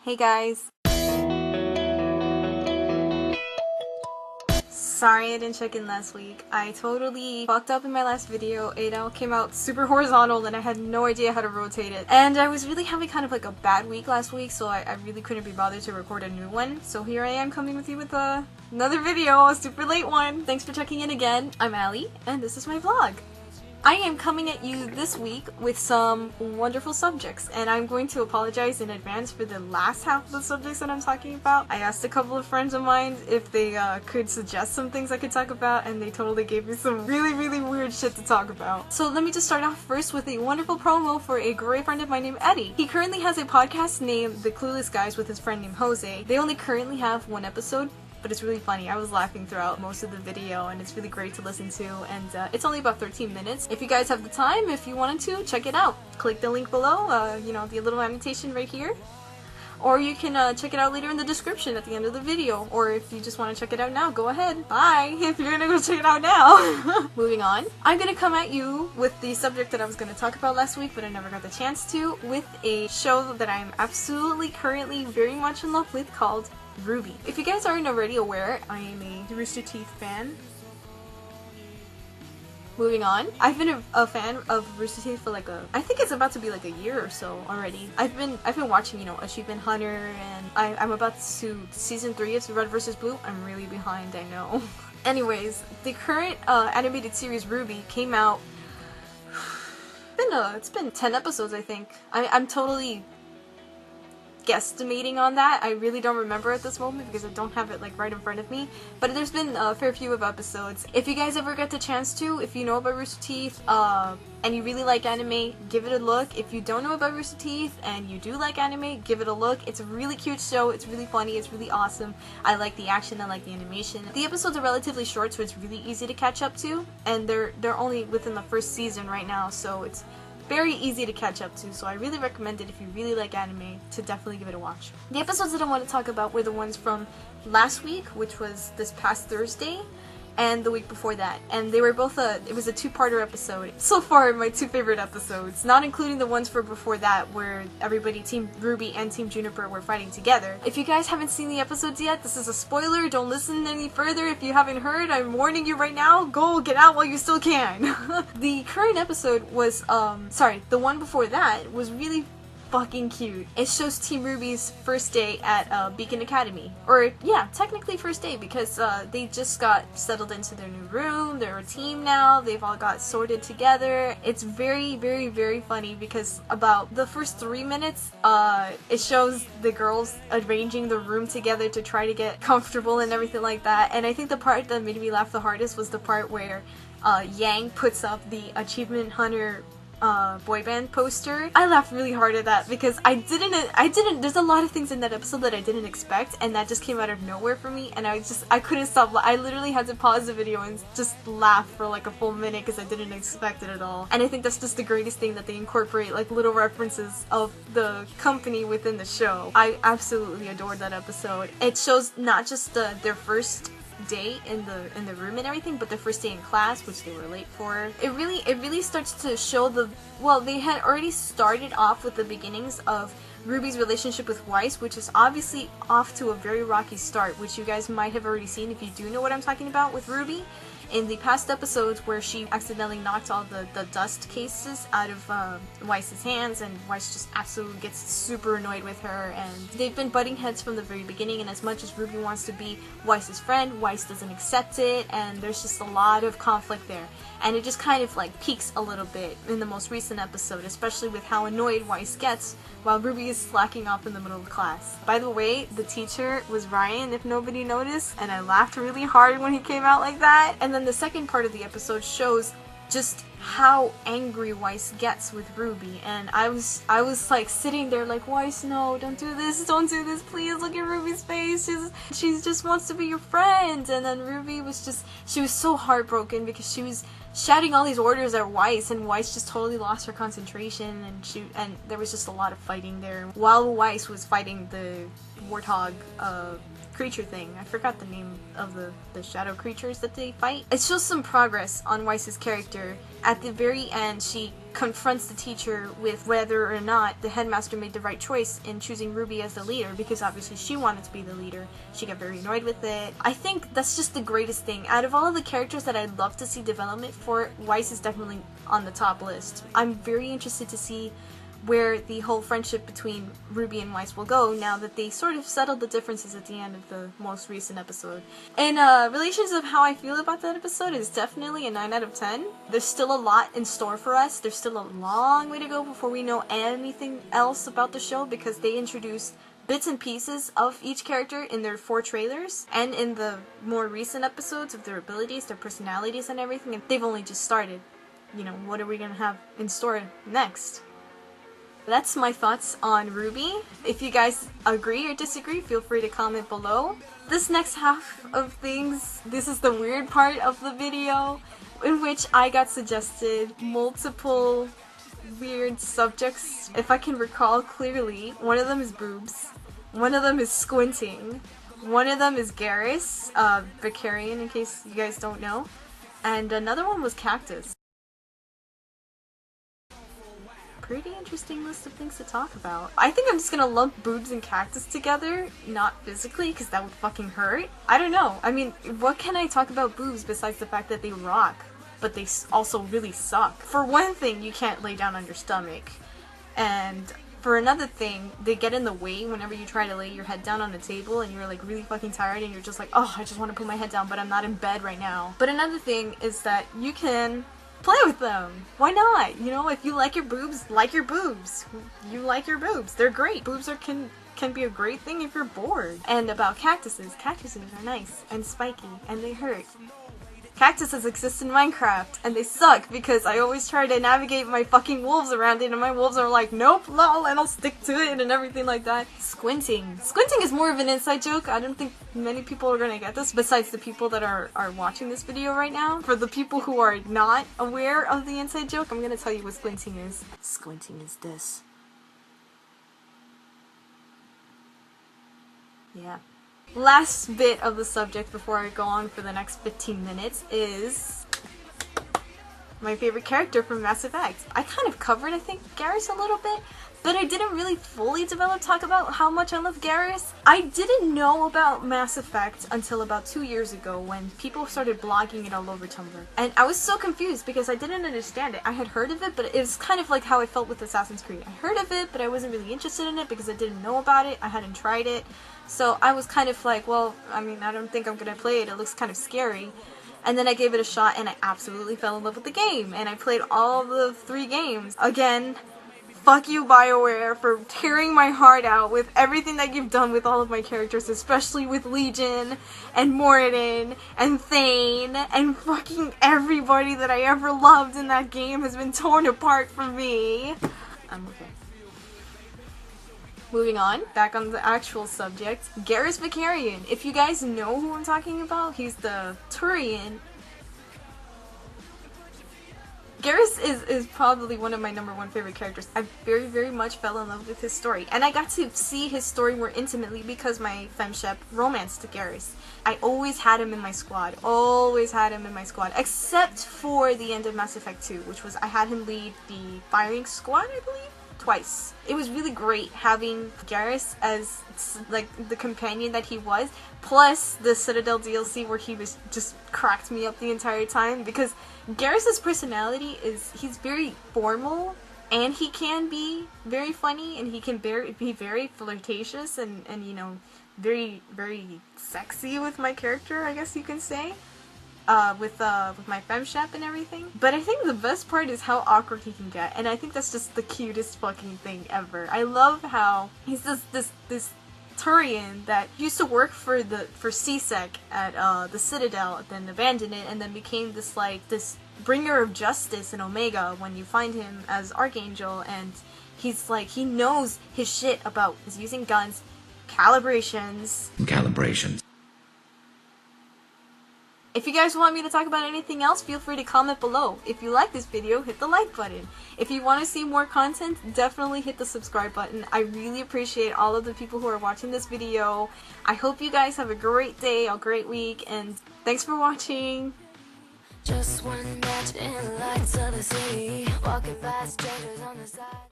Hey guys! Sorry I didn't check in last week. I totally fucked up in my last video. It all came out super horizontal and I had no idea how to rotate it. And I was really having kind of like a bad week last week, so I really couldn't be bothered to record a new one. So here I am coming with you with another video, a super late one. Thanks for checking in again. I'm Allie, and this is my vlog. I am coming at you this week with some wonderful subjects, and I'm going to apologize in advance for the last half of the subjects that I'm talking about. I asked a couple of friends of mine if they could suggest some things I could talk about, and they totally gave me some really weird shit to talk about. So let me just start off first with a wonderful promo for a great friend of mine named Eddie. He currently has a podcast named The Clueless Guys with his friend named Jose. They only currently have one episode, but it's really funny. I was laughing throughout most of the video, and it's really great to listen to, and it's only about 13 minutes. If you guys have the time, if you wanted to, check it out. Click the link below, you know, the little annotation right here. Or you can check it out later in the description at the end of the video. Or if you just want to check it out now, go ahead. Bye, if you're gonna go check it out now. Moving on. I'm gonna come at you with the subject that I was gonna talk about last week, but I never got the chance to, with a show that I'm absolutely currently very much in love with called RWBY. If you guys aren't already aware, I am a Rooster Teeth fan. Moving on. I've been a fan of Rooster Teeth for like I think it's about to be like a year or so already. I've been watching, you know, Achievement Hunter, and I'm about to season 3 of Red vs. Blue. I'm really behind, I know. Anyways, the current animated series RWBY came out. It's been 10 episodes, I think. I'm totally guesstimating on that. I really don't remember at this moment because I don't have it like right in front of me, but there's been a fair few of episodes. If you guys ever get the chance to, if you know about Rooster Teeth and you really like anime, give it a look. If you don't know about Rooster Teeth and you do like anime, give it a look. It's a really cute show. It's really funny. It's really awesome. I like the action. I like the animation. The episodes are relatively short, so it's really easy to catch up to, and they're only within the first season right now, so it's very easy to catch up to, so I really recommend it if you really like anime to definitely give it a watch. The episodes that I want to talk about were the ones from last week, which was this past Thursday, and the week before that, and they were both it was a two-parter episode. So far, my two favorite episodes, not including the ones for before that where everybody, Team RWBY and Team Juniper, were fighting together. If you guys haven't seen the episodes yet, this is a spoiler. Don't listen any further. If you haven't heard, I'm warning you right now. Go get out while you still can. The current episode was, the one before that was really fucking cute. It shows Team RWBY's first day at Beacon Academy. Or, yeah, technically first day, because they just got settled into their new room, they're a team now, they've all got sorted together. It's very funny because about the first 3 minutes, it shows the girls arranging the room together to try to get comfortable and everything like that. And I think the part that made me laugh the hardest was the part where Yang puts up the Achievement Hunter boy band poster. I laughed really hard at that because I didn't, there's a lot of things in that episode that I didn't expect, and that just came out of nowhere for me, and I couldn't stop. I literally had to pause the video and just laugh for like a full minute because I didn't expect it at all. And I think that's just the greatest thing, that they incorporate like little references of the company within the show. I absolutely adored that episode. It shows not just their first day in the room and everything, but their first day in class, which they were late for. It really starts to show they had already started off with the beginnings of RWBY's relationship with Weiss, which is obviously off to a very rocky start, which you guys might have already seen if you do know what I'm talking about with RWBY. In the past episodes where she accidentally knocked all the dust cases out of Weiss's hands, and Weiss just absolutely gets super annoyed with her, and they've been butting heads from the very beginning, and as much as RWBY wants to be Weiss's friend, Weiss doesn't accept it, and there's just a lot of conflict there. And it just kind of like peaks a little bit in the most recent episode, especially with how annoyed Weiss gets while RWBY is slacking off in the middle of class. By the way, the teacher was Ryan, if nobody noticed, and I laughed really hard when he came out like that. And then the second part of the episode shows just how angry Weiss gets with RWBY, and I was like sitting there like, Weiss, no, don't do this, please look at RWBY's face, she just wants to be your friend. And then RWBY was she was so heartbroken because she was shouting all these orders at Weiss, and Weiss just totally lost her concentration, and there was just a lot of fighting there. While Weiss was fighting the warthog creature thing. I forgot the name of the shadow creatures that they fight. It shows some progress on Weiss's character at the very end, she confronts the teacher with whether or not the headmaster made the right choice in choosing Ruby as the leader, because obviously she wanted to be the leader. She got very annoyed with it. I think that's just the greatest thing. Out of all of the characters that I'd love to see development for, Weiss is definitely on the top list. I'm very interested to see where the whole friendship between Ruby and Weiss will go now that they sort of settled the differences at the end of the most recent episode. In relations of how I feel about that episode is definitely a 9 out of 10. There's still a lot in store for us. There's still a long way to go before we know anything else about the show, because they introduced bits and pieces of each character in their 4 trailers and in the more recent episodes of their abilities, their personalities and everything, and they've only just started. You know, what are we gonna have in store next? That's my thoughts on RWBY. If you guys agree or disagree, feel free to comment below. This next half of things, this is the weird part of the video, in which I got suggested multiple weird subjects. If I can recall clearly, one of them is boobs, one of them is squinting, one of them is Garrus, Vicarian in case you guys don't know, and another one was cactus. Pretty interesting list of things to talk about. I think I'm just gonna lump boobs and cactus together, not physically, because that would fucking hurt. I don't know. I mean, what can I talk about boobs besides the fact that they rock, but they also really suck? For one thing, you can't lay down on your stomach. And for another thing, they get in the way whenever you try to lay your head down on a table and you're like really fucking tired and you're just like, oh, I just want to put my head down, but I'm not in bed right now. But another thing is that you can play with them. Why not? You know, if you like your boobs, like your boobs. You like your boobs. They're great. Boobs can be a great thing if you're bored. And about cactuses. Cactuses are nice and spiky and they hurt. Cactuses exist in Minecraft and they suck because I always try to navigate my fucking wolves around it and my wolves are like, nope, lol, and I'll stick to it and everything like that. Squinting. Squinting is more of an inside joke. I don't think many people are gonna get this besides the people that are watching this video right now. For the people who are not aware of the inside joke, I'm gonna tell you what squinting is. Squinting is this. Yeah. Last bit of the subject before I go on for the next 15 minutes is my favorite character from Mass Effect. I kind of covered, I think, Garrus a little bit, but I didn't really fully talk about how much I love Garrus. I didn't know about Mass Effect until about 2 years ago when people started blogging it all over Tumblr. And I was so confused because I didn't understand it. I had heard of it, but it was kind of like how I felt with Assassin's Creed. I heard of it, but I wasn't really interested in it because I didn't know about it. I hadn't tried it. So I was kind of like, well, I mean, I don't think I'm gonna play it. It looks kind of scary. And then I gave it a shot and I absolutely fell in love with the game. And I played all the 3 games. Again, fuck you, BioWare, for tearing my heart out with everything that you've done with all of my characters, especially with Legion and Moradin and Thane and fucking everybody that I ever loved in that game has been torn apart from me. I'm okay. Moving on, back on the actual subject, Garrus Vicarian. If you guys know who I'm talking about, he's the Turian. Garrus is probably one of my #1 favorite characters. I very much fell in love with his story. And I got to see his story more intimately because my femshep romanced Garrus. I always had him in my squad. Always had him in my squad. Except for the end of Mass Effect 2, which was I had him lead the firing squad, I believe? Twice. It was really great having Garrus as like the companion that he was, plus the Citadel DLC where he was just cracked me up the entire time, because Garrus's personality is, he's very formal and he can be very funny and he can be very flirtatious and you know, very sexy with my character, I guess you can say. With my femshep and everything. But I think the best part is how awkward he can get, and I think that's just the cutest fucking thing ever. I love how he's this Turian that used to work for CSEC at the Citadel, then abandoned it, and then became this bringer of justice in Omega when you find him as Archangel, and he's like, he knows his shit about using guns, calibrations. If you guys want me to talk about anything else, feel free to comment below. If you like this video, hit the like button. If you want to see more content, definitely hit the subscribe button. I really appreciate all of the people who are watching this video. I hope you guys have a great day, a great week, and thanks for watching. Just one match in the lights of the city, walking past strangers on the side.